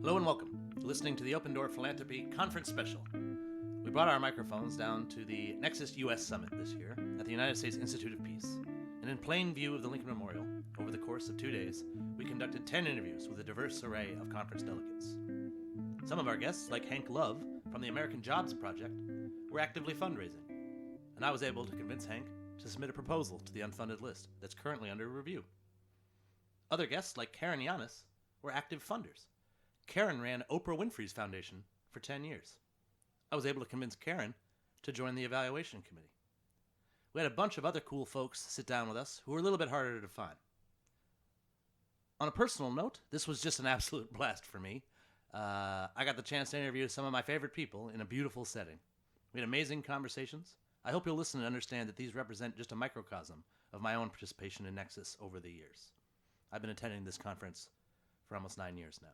Hello and welcome. You're listening to the Open Door Philanthropy Conference Special. We brought our microphones down to the Nexus U.S. Summit this year at the United States Institute of Peace. And in plain view of the Lincoln Memorial, over the course of 2 days, we conducted 10 interviews with a diverse array of conference delegates. Some of our guests, like Hank Love from the American Jobs Project, were actively fundraising. And I was able to convince Hank to submit a proposal to the unfunded list that's currently under review. Other guests, like Karen Yanis, were active funders. Karen ran Oprah Winfrey's foundation for 10 years. I was able to convince Karen to join the evaluation committee. We had a bunch of other cool folks sit down with us who were a little bit harder to find. On a personal note, this was just an absolute blast for me. I got the chance to interview some of my favorite people in a beautiful setting. We had amazing conversations. I hope you'll listen and understand that these represent just a microcosm of my own participation in Nexus over the years. I've been attending this conference for almost 9 years now.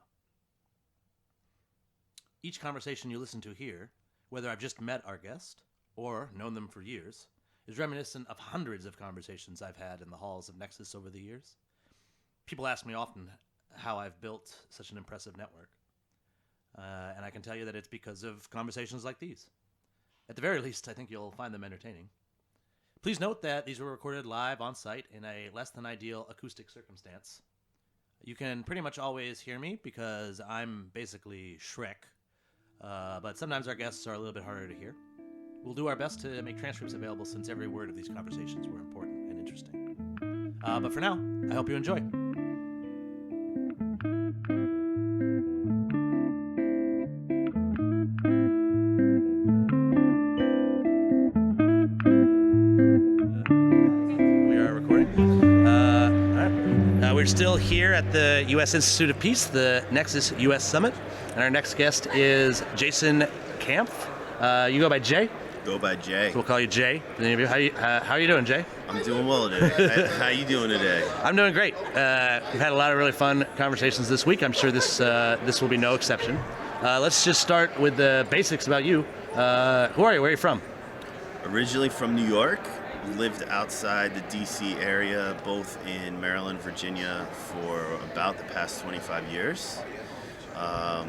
Each conversation you listen to here, whether I've just met our guest or known them for years, is reminiscent of hundreds of conversations I've had in the halls of Nexus over the years. People ask me often how I've built such an impressive network. And I can tell you that it's because of conversations like these. At the very least, I think you'll find them entertaining. Please note that these were recorded live on site in a less than ideal acoustic circumstance. You can pretty much always hear me because I'm basically Shrek. But sometimes our guests are a little bit harder to hear. We'll do our best to make transcripts available since every word of these conversations were important and interesting. But for now, I hope you enjoy. We are recording. We're still here at the U.S. Institute of Peace, the Nexus U.S. Summit. And our next guest is Jason Kampf. You go by Jay? Go by Jay. So we'll call you Jay. How are you doing, Jay? I'm doing well today. How you doing today? I'm doing great. We've had a lot of really fun conversations this week. I'm sure this will be no exception. Let's just start with the basics about you. Who are you? Where are you from? Originally from New York. Lived outside the D.C. area, both in Maryland, Virginia, for about the past 25 years. I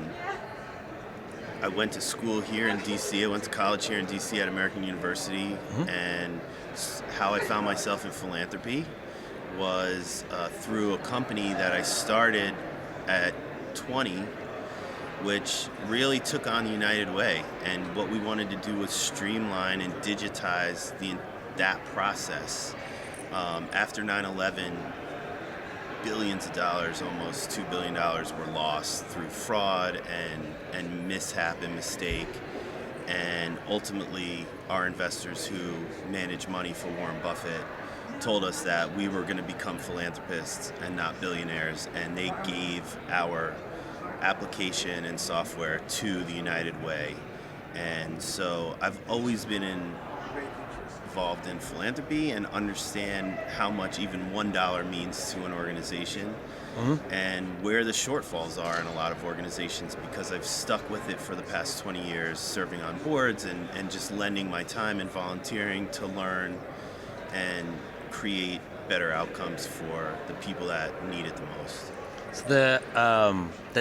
went to school here in D.C. I went to college here in D.C. at American University, and how I found myself in philanthropy was through a company that I started at 20, which really took on the United Way. And what we wanted to do was streamline and digitize that process. After 9/11, billions of dollars, almost $2 billion, were lost through fraud and mishap and mistake. And ultimately, our investors who manage money for Warren Buffett told us that we were going to become philanthropists and not billionaires, and they gave our application and software to the United Way. And so I've always been involved in philanthropy and understand how much even $1 means to an organization, and where the shortfalls are in a lot of organizations, because I've stuck with it for the past 20 years, serving on boards and just lending my time and volunteering to learn and create better outcomes for the people that need it the most. So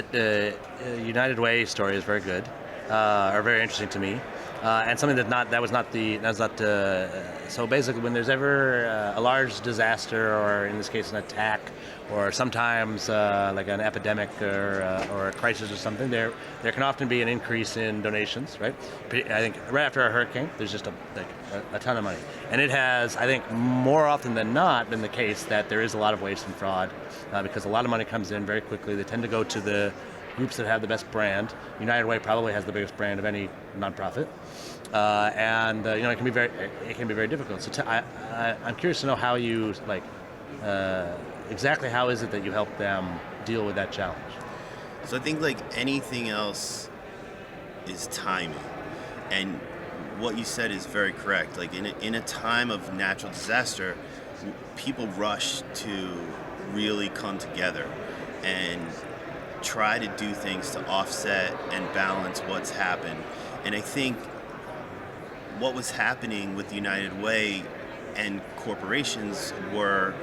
the United Way story is very good, or very interesting to me. And something so basically when there's ever a large disaster, or in this case an attack, or sometimes like an epidemic or a crisis or something, there can often be an increase in donations, right? I think right after a hurricane, there's just a ton of money. And it has, I think, more often than not been the case that there is a lot of waste and fraud, because a lot of money comes in very quickly. They tend to go to the groups that have the best brand. United Way probably has the biggest brand of any nonprofit, and it can be very difficult. So I'm curious to know how you exactly how is it that you help them deal with that challenge? So I think like anything else is timing, and what you said is very correct. Like in a time of natural disaster, people rush to really come together and try to do things to offset and balance what's happened. And I think what was happening with the United Way and corporations were,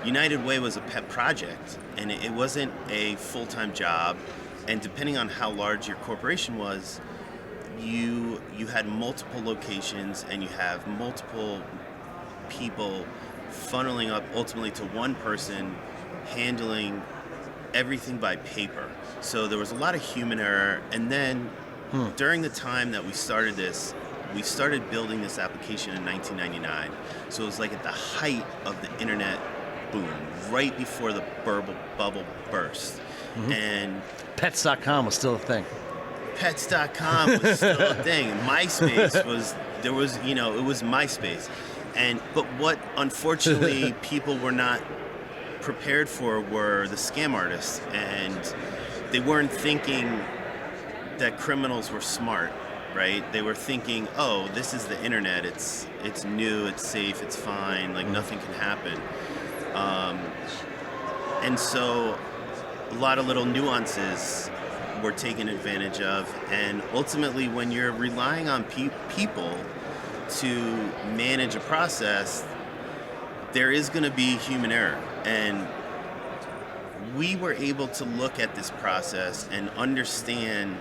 United Way was a pet project, and it wasn't a full-time job. and depending on how large your corporation was, you had multiple locations and you have multiple people funneling up ultimately to one person handling everything by paper. So there was a lot of human error. And then during the time that we started this, we started building this application in 1999. So it was like at the height of the internet boom, right before the bubble burst. And Pets.com was still a thing. Pets.com was still a thing. MySpace was, it was MySpace. But what unfortunately people were not prepared for were the scam artists, and they weren't thinking that criminals were smart, right? They were thinking, oh, this is the internet, it's new, it's safe, it's fine, like nothing can happen. And so a lot of little nuances were taken advantage of, and ultimately when you're relying on people to manage a process, there is going to be human error. And we were able to look at this process and understand,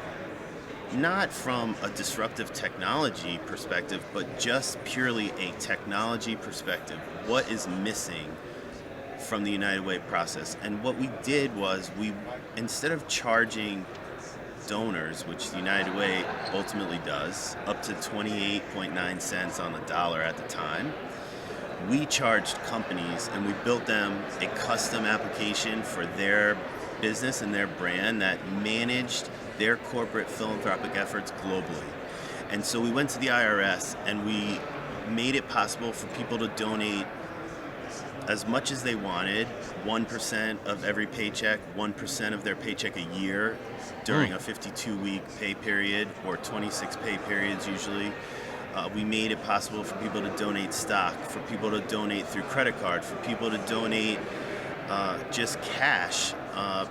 not from a disruptive technology perspective, but just purely a technology perspective, what is missing from the United Way process. And what we did was, instead of charging donors, which the United Way ultimately does, up to 28.9 cents on the dollar at the time, we charged companies, and we built them a custom application for their business and their brand that managed their corporate philanthropic efforts globally. And so we went to the IRS and we made it possible for people to donate as much as they wanted, 1% of every paycheck, 1% of their paycheck a year during a 52-week pay period, or 26 pay periods usually. We made it possible for people to donate stock, for people to donate through credit card, for people to donate just cash,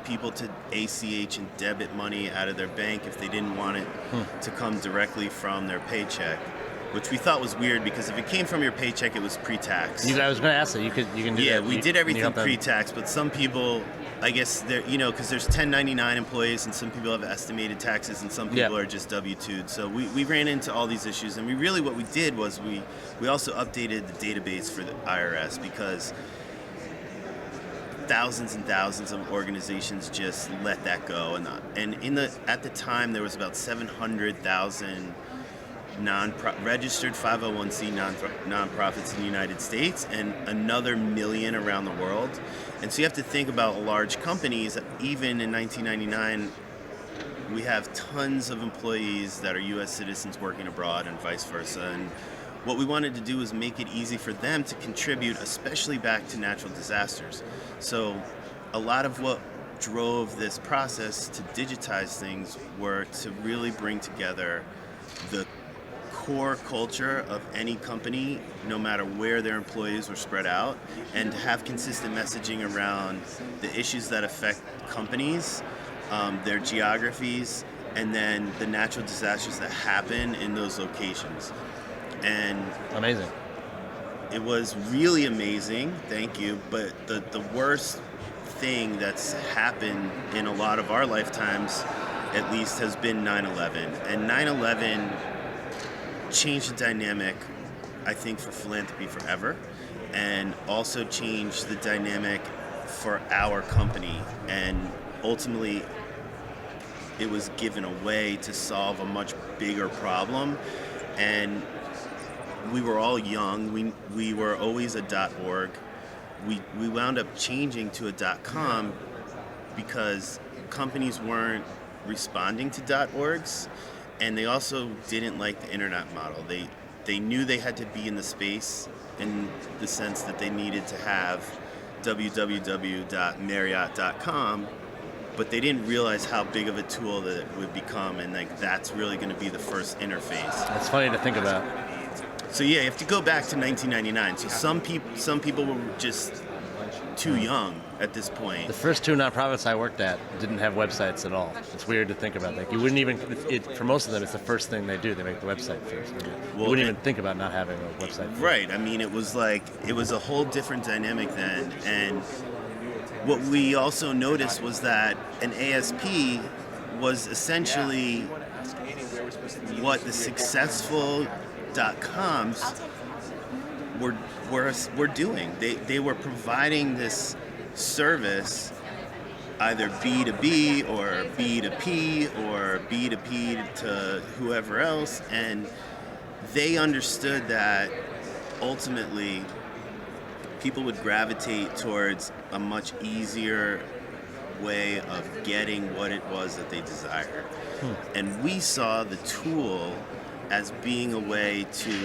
people to ACH and debit money out of their bank if they didn't want it to come directly from their paycheck, which we thought was weird because if it came from your paycheck, it was pre-tax. I was going to ask that. You can do that. Yeah, we did everything pre-tax, but some people, I guess, because there's 1099 employees and some people have estimated taxes and some people are just W-2'd. So we ran into all these issues, and what we did was we also updated the database for the IRS because thousands and thousands of organizations just let that go, and at the time there was about 700,000 registered 501c nonprofits in the United States and another million around the world. And so you have to think about large companies. Even in 1999, we have tons of employees that are U.S. citizens working abroad and vice versa. And what we wanted to do was make it easy for them to contribute, especially back to natural disasters. So a lot of what drove this process to digitize things were to really bring together the core culture of any company, no matter where their employees were spread out, and to have consistent messaging around the issues that affect companies, their geographies, and then the natural disasters that happen in those locations. And amazing. It was really amazing, thank you, but the worst thing that's happened in a lot of our lifetimes, at least, has been 9/11. And 9/11 changed the dynamic, I think, for philanthropy forever, and also changed the dynamic for our company. And ultimately, it was given away to solve a much bigger problem. And we were all young. We were always a .org. We wound up changing to a .com because companies weren't responding to .orgs. And they also didn't like the internet model. They knew they had to be in the space in the sense that they needed to have www.marriott.com, but they didn't realize how big of a tool that it would become, and that's really going to be the first interface. That's funny to think about. So yeah, you have to go back to 1999. So some people were just too young at this point. The first two nonprofits I worked at didn't have websites at all. It's weird to think about. You wouldn't even, for most of them, it's the first thing they do. They make the website first. You wouldn't even think about not having a website first. Right. I mean, it was a whole different dynamic then. And what we also noticed was that an ASP was essentially what the successful .coms were doing. They were providing this service, either B2B or B2P or B2P to whoever else, and they understood that ultimately people would gravitate towards a much easier way of getting what it was that they desired. And we saw the tool as being a way to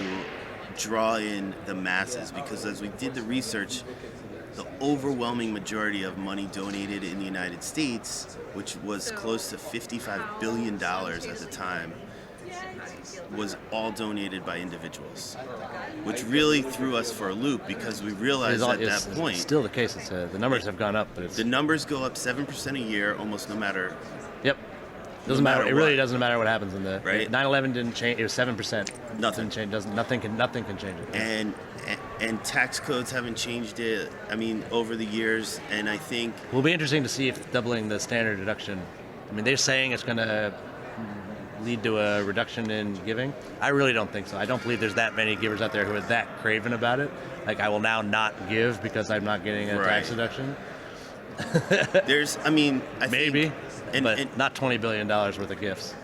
draw in the masses, because as we did the research, the overwhelming majority of money donated in the United States, which was close to $55 billion at the time, was all donated by individuals, which really threw us for a loop, because we realized at that point... It's still the case. The numbers have gone up, but it's... The numbers go up 7% a year, almost no matter... Yep. Doesn't matter. It really doesn't matter what happens in the... Right. 9/11 didn't change. It was 7%. Nothing. Didn't change. Nothing can change it. And tax codes haven't changed it, over the years, and I think... It will be interesting to see if doubling the standard deduction... they're saying it's going to lead to a reduction in giving. I really don't think so. I don't believe there's that many givers out there who are that craven about it. Like, I will now not give because I'm not getting a tax deduction. There's, I maybe, think, but not $20 billion worth of gifts.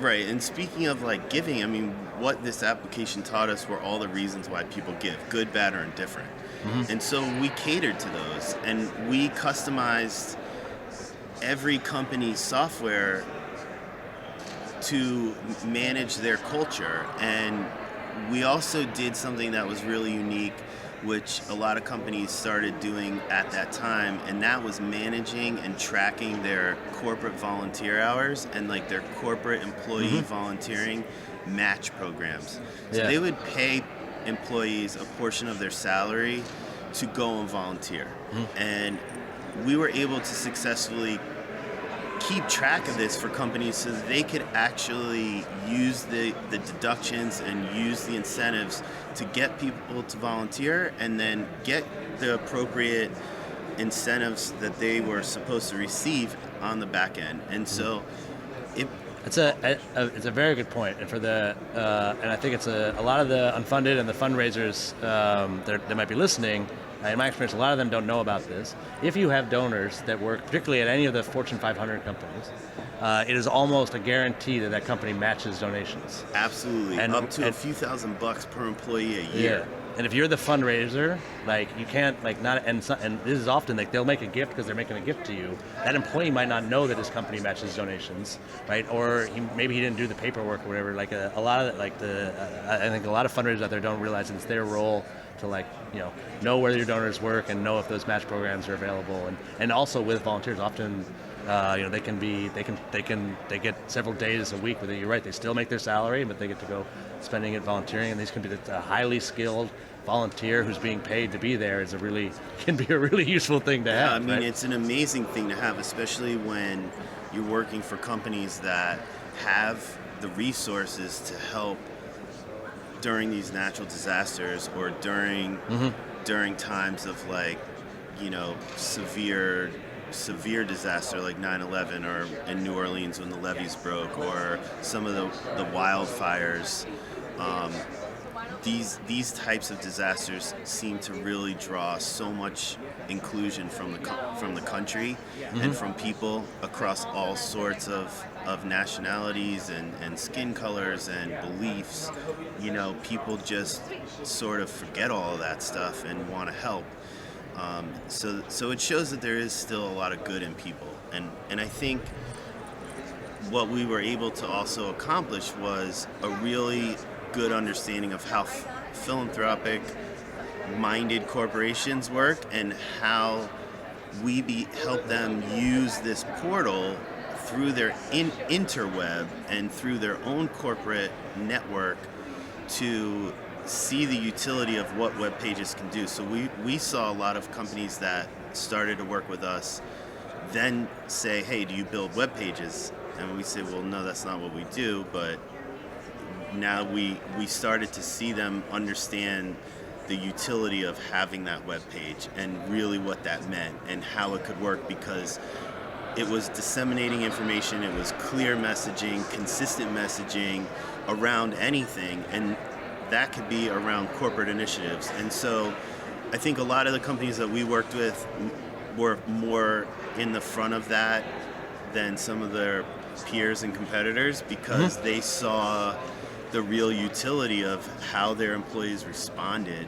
Right, and speaking of giving, what this application taught us were all the reasons why people give, good, bad, or indifferent. Mm-hmm. And so we catered to those, and we customized every company's software to manage their culture. And we also did something that was really unique, which a lot of companies started doing at that time, and that was managing and tracking their corporate volunteer hours and their corporate employee volunteering match programs. So they would pay employees a portion of their salary to go and volunteer. And we were able to successfully keep track of this for companies so that they could actually use the deductions and use the incentives to get people to volunteer, and then get the appropriate incentives that they were supposed to receive on the back end. And so it's a very good point, and and I think it's a lot of the unfunded and the fundraisers that might be listening. In my experience, a lot of them don't know about this. If you have donors that work, particularly at any of the Fortune 500 companies, it is almost a guarantee that company matches donations. Absolutely, and up to a few $1,000 per employee a year. Yeah. And if you're the fundraiser, you can't and this is often they'll make a gift because they're making a gift to you. That employee might not know that his company matches donations, right? Or maybe he didn't do the paperwork or whatever. A lot of I think a lot of fundraisers out there don't realize that it's their role to know where your donors work and know if those match programs are available, and also with volunteers often they get several days a week where you're right, they still make their salary, but they get to go spending it volunteering, and these can be a highly skilled volunteer who's being paid to be there can be a really useful thing to have. Right? It's an amazing thing to have, especially when you're working for companies that have the resources to help during these natural disasters, or during times of severe disaster like 9/11, or in New Orleans when the levees broke, or some of the wildfires. These types of disasters seem to really draw so much inclusion from the country and from people across all sorts of nationalities and skin colors and beliefs. People just sort of forget all of that stuff and want to help. So it shows that there is still a lot of good in people. And I think what we were able to also accomplish was a really good understanding of how philanthropic-minded corporations work, and how we help them use this portal through their interweb and through their own corporate network to see the utility of what web pages can do. So we saw a lot of companies that started to work with us then say, hey, do you build web pages? And we say, well, no, that's not what we do. But now we started to see them understand the utility of having that web page and really what that meant and how it could work, because it was disseminating information, it was clear messaging, consistent messaging around anything, and that could be around corporate initiatives. And so I think a lot of the companies that we worked with were more in the front of that than some of their peers and competitors, because they saw the real utility of how their employees responded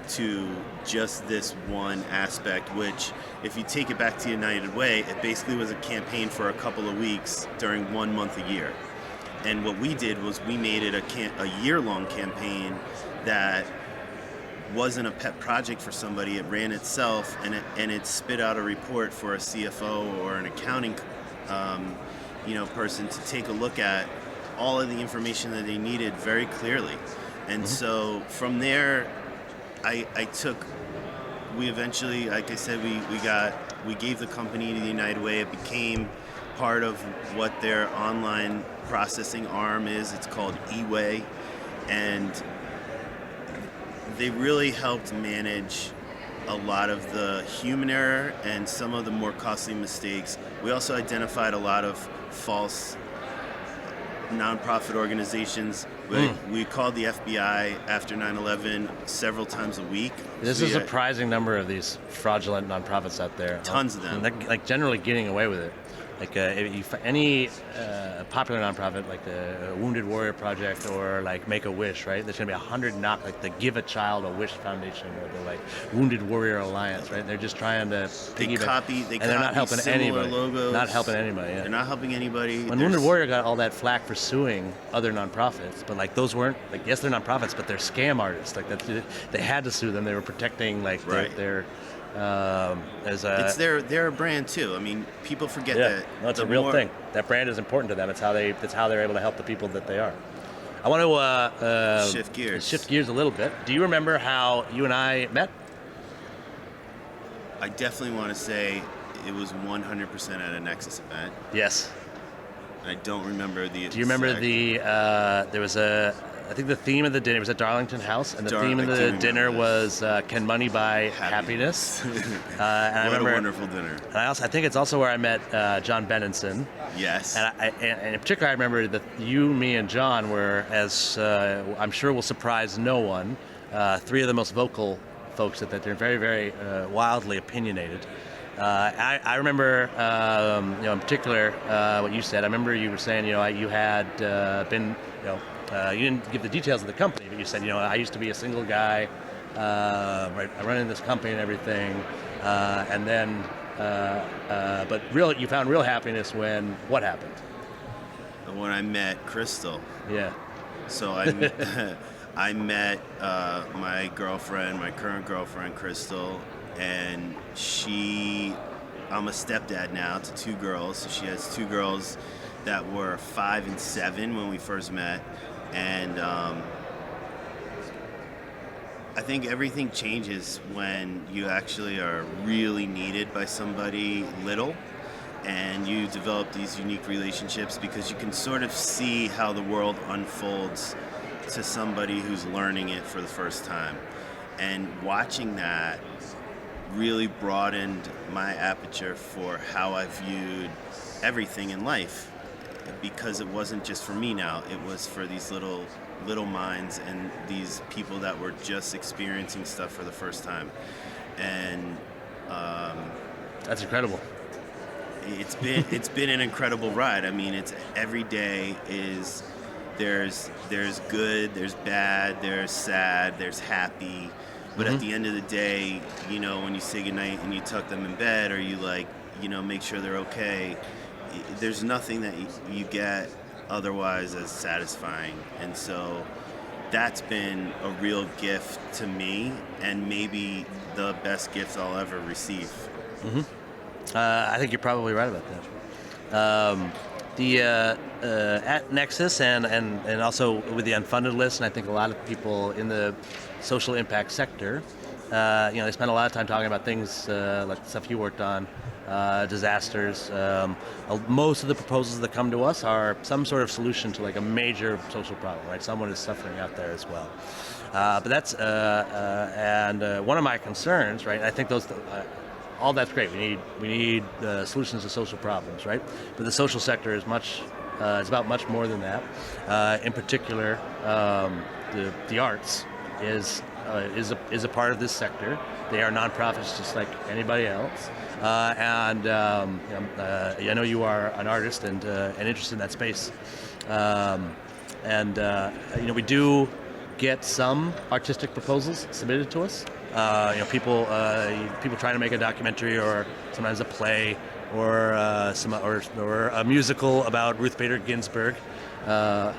to just this one aspect, which, if you take it back to United Way, it basically was a campaign for a couple of weeks during 1 month a year. And what we did was we made it a year-long campaign that wasn't a pet project for somebody. It ran itself, and it spit out a report for a CFO or an accounting person to take a look at all of the information that they needed very clearly. And so from there, we eventually, like I said, we gave the company to the United Way. It became part of what their online processing arm is. It's called eWay, and they really helped manage a lot of the human error and some of the more costly mistakes. We also identified a lot of false nonprofit organizations. We called the FBI after 9/11 several times a week. There's a surprising number of these fraudulent nonprofits out there. Tons of them. And like generally getting away with it. Like any popular nonprofit, like the Wounded Warrior Project or like Make a Wish, right? There's gonna be 100 like the Give a Child a Wish Foundation or the like Wounded Warrior Alliance, right? They're just trying to copy and they're not helping anybody. Logos. Not helping anybody. Yeah. They're not helping anybody. When Wounded Warrior got all that flack for suing other nonprofits, but like those weren't like, yes, they're nonprofits, but they're scam artists. Like they had to sue them. They were protecting like their it's their brand too. I mean, people forget that. No, it's a real thing. That brand is important to them. It's how they're able to help the people that they are. I want to shift gears a little bit. Do you remember how you and I met? I definitely want to say it was 100% at a Nexus event. Yes. I don't remember the. Do you remember there was I think the theme of the dinner was at Darlington House, and the theme of the dinner was "Can money buy happiness?" And I remember a wonderful dinner. And I think it's also where I met John Benenson. Yes. And in particular, I remember that you, me, and John were, as I'm sure will surprise no one, three of the most vocal folks that they're very, very wildly opinionated. I remember, in particular, what you said. I remember you were saying, you had been, you didn't give the details of the company, but you said, I used to be a single guy, running this company and everything, and then, but you found real happiness when what happened? When I met Crystal. Yeah. So I met my current girlfriend, Crystal, and I'm a stepdad now to two girls. So she has two girls that were 5 and 7 when we first met. And I think everything changes when you actually are really needed by somebody little, and you develop these unique relationships because you can sort of see how the world unfolds to somebody who's learning it for the first time. And watching that really broadened my aperture for how I viewed everything in life, because it wasn't just for me now, it was for these little minds and these people that were just experiencing stuff for the first time. And that's incredible. It's been an incredible ride. I mean, it's every day is there's good, there's bad, there's sad, there's happy. But at the end of the day, when you say goodnight and you tuck them in bed, or you make sure they're okay, there's nothing that you get otherwise as satisfying. And so that's been a real gift to me, and maybe the best gift I'll ever receive. I think you're probably right about that. At Nexus and also with the unfunded list, and I think a lot of people in the social impact sector, they spend a lot of time talking about things like the stuff you worked on, disasters. Most of the proposals that come to us are some sort of solution to like a major social problem, right? Someone is suffering out there as well. But that's and one of my concerns, right? I think those. all that's great. We need solutions to social problems, right? But the social sector is it's about much more than that. In particular, the arts is a part of this sector. They are nonprofits just like anybody else. I know you are an artist and interested in that space. We do get some artistic proposals submitted to us. People trying to make a documentary or sometimes a play or a musical about Ruth Bader Ginsburg. That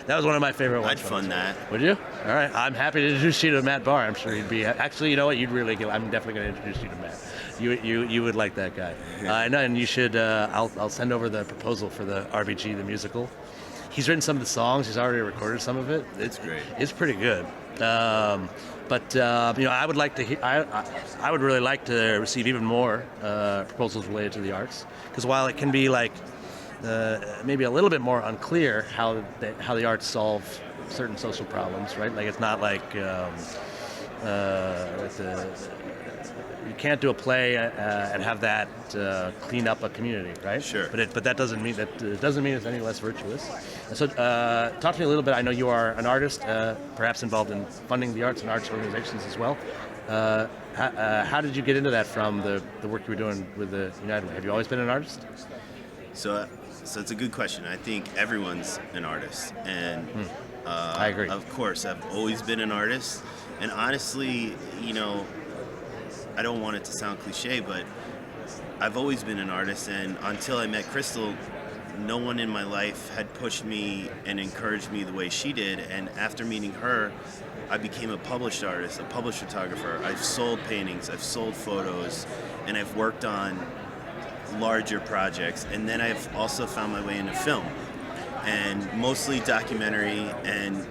was one of my favorite ones. I'd fund that. Would you? All right. I'm happy to introduce you to Matt Barr. I'm sure you'd be. Actually, you know what? You'd really get. I'm definitely going to introduce you to Matt. You would like that guy. And you should. I'll send over the proposal for the RBG the musical. He's written some of the songs. He's already recorded some of it. It's great. It's pretty good. I would like to. I would really like to receive even more proposals related to the arts, because while it can be like maybe a little bit more unclear how the arts solve certain social problems, right? Like it's not like you can't do a play and have that clean up a community, right? Sure. But that doesn't mean it's any less virtuous. And so, talk to me a little bit. I know you are an artist, perhaps involved in funding the arts and arts organizations as well. How did you get into that from the work you were doing with the United Way? Have you always been an artist? So it's a good question. I think everyone's an artist, and I agree. Of course, I've always been an artist, and honestly, I don't want it to sound cliche, but I've always been an artist, and until I met Crystal, no one in my life had pushed me and encouraged me the way she did. And after meeting her, I became a published artist, a published photographer. I've sold paintings, I've sold photos, and I've worked on larger projects. And then I've also found my way into film, and mostly documentary and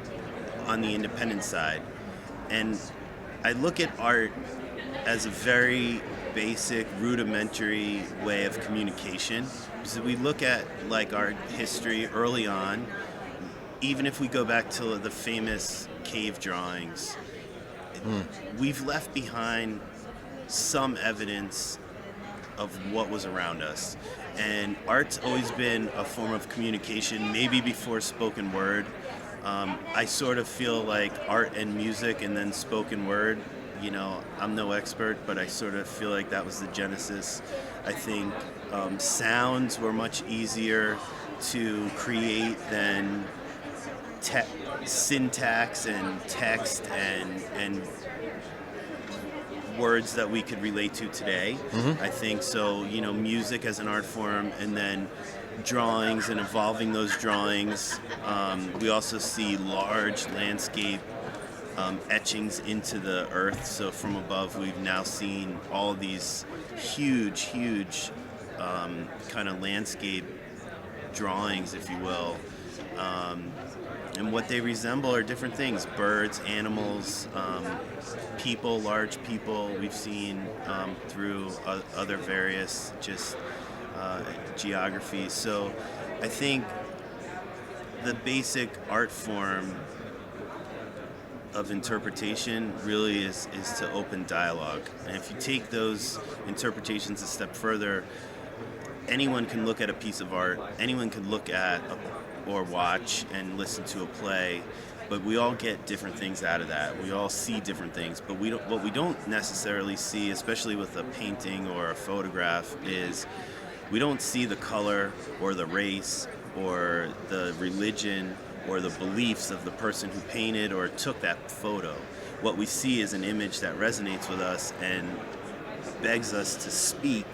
on the independent side. And I look at art as a very basic, rudimentary way of communication. So we look at like our history early on, even if we go back to the famous cave drawings, we've left behind some evidence of what was around us. And art's always been a form of communication, maybe before spoken word. I sort of feel like art and music and then spoken word, I'm no expert, but I sort of feel like that was the genesis. I think sounds were much easier to create than syntax and text and words that we could relate to today. I think so, music as an art form, and then drawings and evolving those drawings. We also see large landscape etchings into the earth. So from above, we've now seen all of these huge kind of landscape drawings, if you will. And what they resemble are different things: birds, animals, people, large people. We've seen through other various geographies. So I think the basic art form of interpretation really is to open dialogue. And if you take those interpretations a step further, anyone can look at a piece of art, anyone can look at or watch and listen to a play, but we all get different things out of that. We all see different things, but what we don't necessarily see, especially with a painting or a photograph, is we don't see the color or the race or the religion or the beliefs of the person who painted or took that photo. What we see is an image that resonates with us and begs us to speak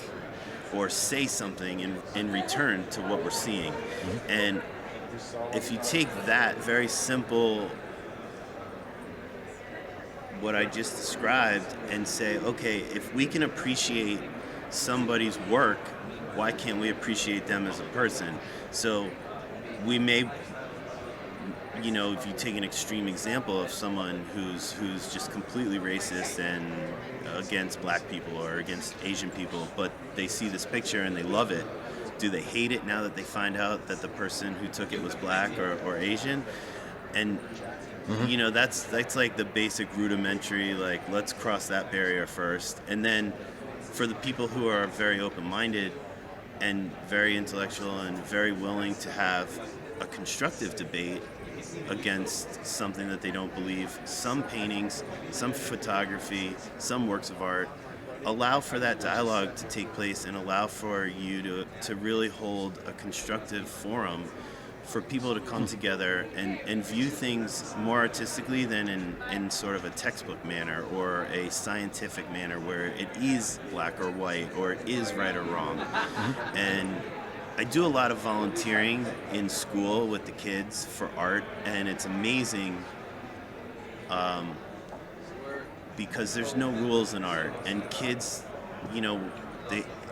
or say something in return to what we're seeing. And if you take that very simple, what I just described, and say, okay, if we can appreciate somebody's work, why can't we appreciate them as a person? So we may, if you take an extreme example of someone who's just completely racist and against black people or against Asian people, but they see this picture and they love it, do they hate it now that they find out that the person who took it was black or Asian? And that's like the basic rudimentary, like, let's cross that barrier first. And then for the people who are very open-minded and very intellectual and very willing to have a constructive debate against something that they don't believe, some paintings, some photography, some works of art, allow for that dialogue to take place and allow for you to really hold a constructive forum for people to come together and view things more artistically than in sort of a textbook manner or a scientific manner where it is black or white or it is right or wrong. And I do a lot of volunteering in school with the kids for art, and it's amazing because there's no rules in art, and kids, you know,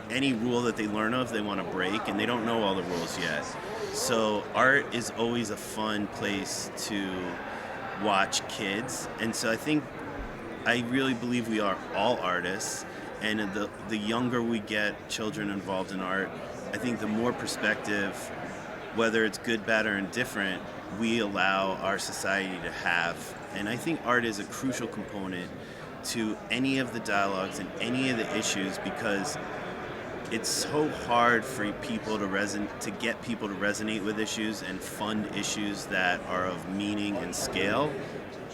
any rule that they learn of, they want to break, and they don't know all the rules yet. So art is always a fun place to watch kids, and so I really believe we are all artists, and the younger we get children involved in art, I think the more perspective, whether it's good, bad, or indifferent, we allow our society to have. And I think art is a crucial component to any of the dialogues and any of the issues, because it's so hard for people to get people to resonate with issues and fund issues that are of meaning and scale.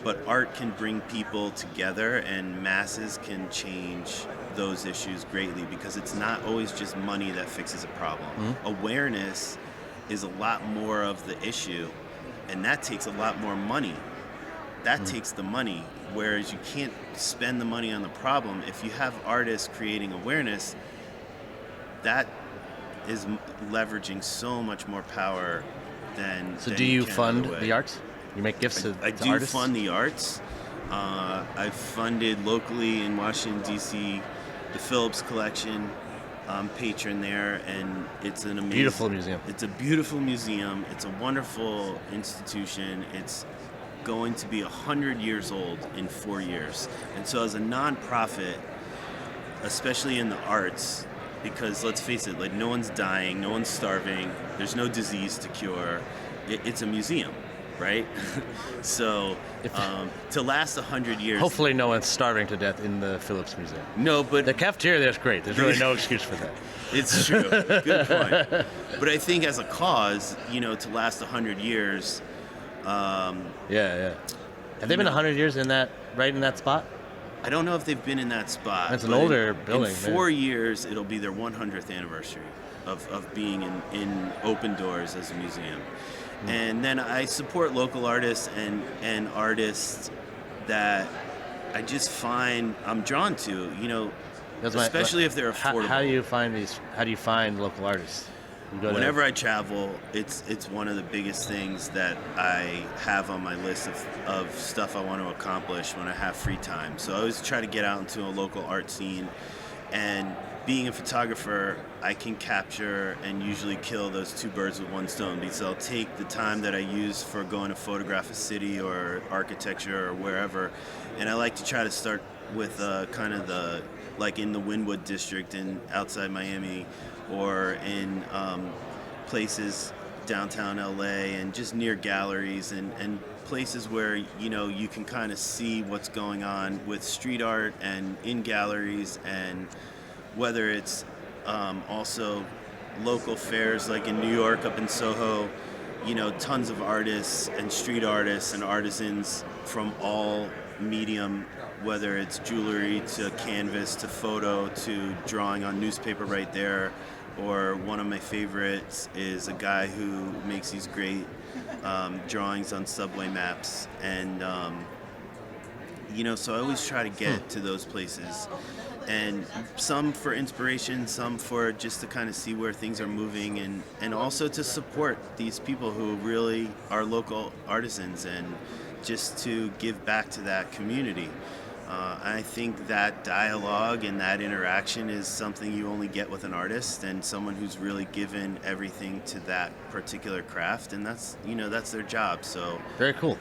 But art can bring people together, and masses can change those issues greatly, because it's not always just money that fixes a problem. Awareness is a lot more of the issue, and that takes a lot more money. That takes the money, whereas you can't spend the money on the problem. If you have artists creating awareness, that is leveraging so much more power than. So do you fund the arts? You make gifts to artists? I do fund the arts. I've funded locally in Washington, D.C., the Phillips Collection. I'm patron there, and it's an amazing... Beautiful museum. It's a beautiful museum. It's a wonderful institution. It's going to be 100 years old in 4 years. And so as a nonprofit, especially in the arts, because let's face it, like, no one's dying, no one's starving, there's no disease to cure. It's a museum, right? So to last 100 years... Hopefully no one's starving to death in the Phillips Museum. No, but... The cafeteria there's great. There's really no excuse for that. It's true. Good point. But I think as a cause, you know, to last 100 years... Yeah. Have they been 100 years in that, right in that spot? I don't know if they've been in that spot. That's an older building. In 4 years, it'll be their 100th anniversary of being in open doors as a museum. And then I support local artists and artists that I just find I'm drawn to, you know, especially if they're affordable. How do you find local artists? Whenever I travel, it's one of the biggest things that I have on my list of stuff I want to accomplish when I have free time. So I always try to get out into a local art scene, and being a photographer, I can capture and usually kill those two birds with one stone, because I'll take the time that I use for going to photograph a city or architecture or wherever, and I like to try to start with kind of like in the Wynwood district and outside Miami, or in places downtown LA and just near galleries and places where, you know, you can kind of see what's going on with street art and in galleries, and whether it's also local fairs like in New York up in Soho, you know, tons of artists and street artists and artisans from all medium, whether it's jewelry to canvas to photo to drawing on newspaper right there. Or one of my favorites is a guy who makes these great drawings on subway maps. And, you know, so I always try to get to those places. And some for inspiration, some for just to kind of see where things are moving, and also to support these people who really are local artisans, and just to give back to that community. I think that dialogue and that interaction is something you only get with an artist and someone who's really given everything to that particular craft, and that's their job. So very cool.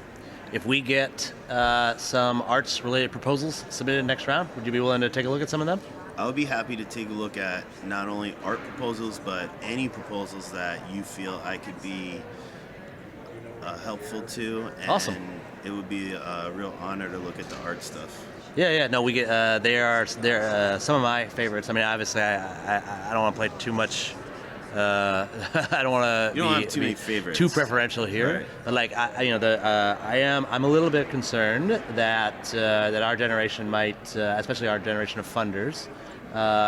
If we get some arts-related proposals submitted next round, would you be willing to take a look at some of them? I would be happy to take a look at not only art proposals, but any proposals that you feel I could be helpful to. And Awesome. It would be a real honor to look at the art stuff. Yeah. No, we get they're some of my favorites. I mean, obviously, I don't want to play too much. I don't want to. You don't have too many favorites. Too preferential here, right. But like I'm a little bit concerned that our generation might, especially our generation of funders,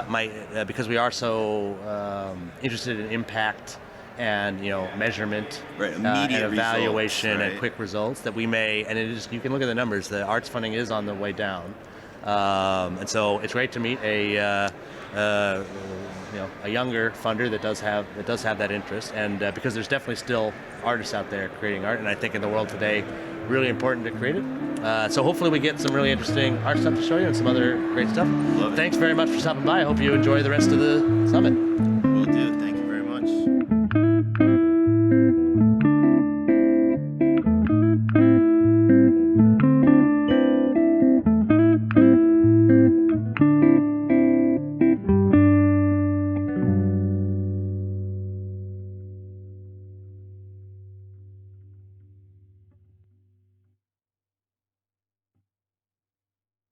might because we are so interested in impact and measurement, right, and evaluation, results, right? and quick results, that we may, and it is, you can look at the numbers, the arts funding is on the way down, and so it's great to meet a younger funder that does have that interest, and because there's definitely still artists out there creating art, and I think in the world today, really important to create it. So hopefully we get some really interesting art stuff to show you and some other great stuff. Love it. Thanks very much for stopping by. I hope you enjoy the rest of the summit.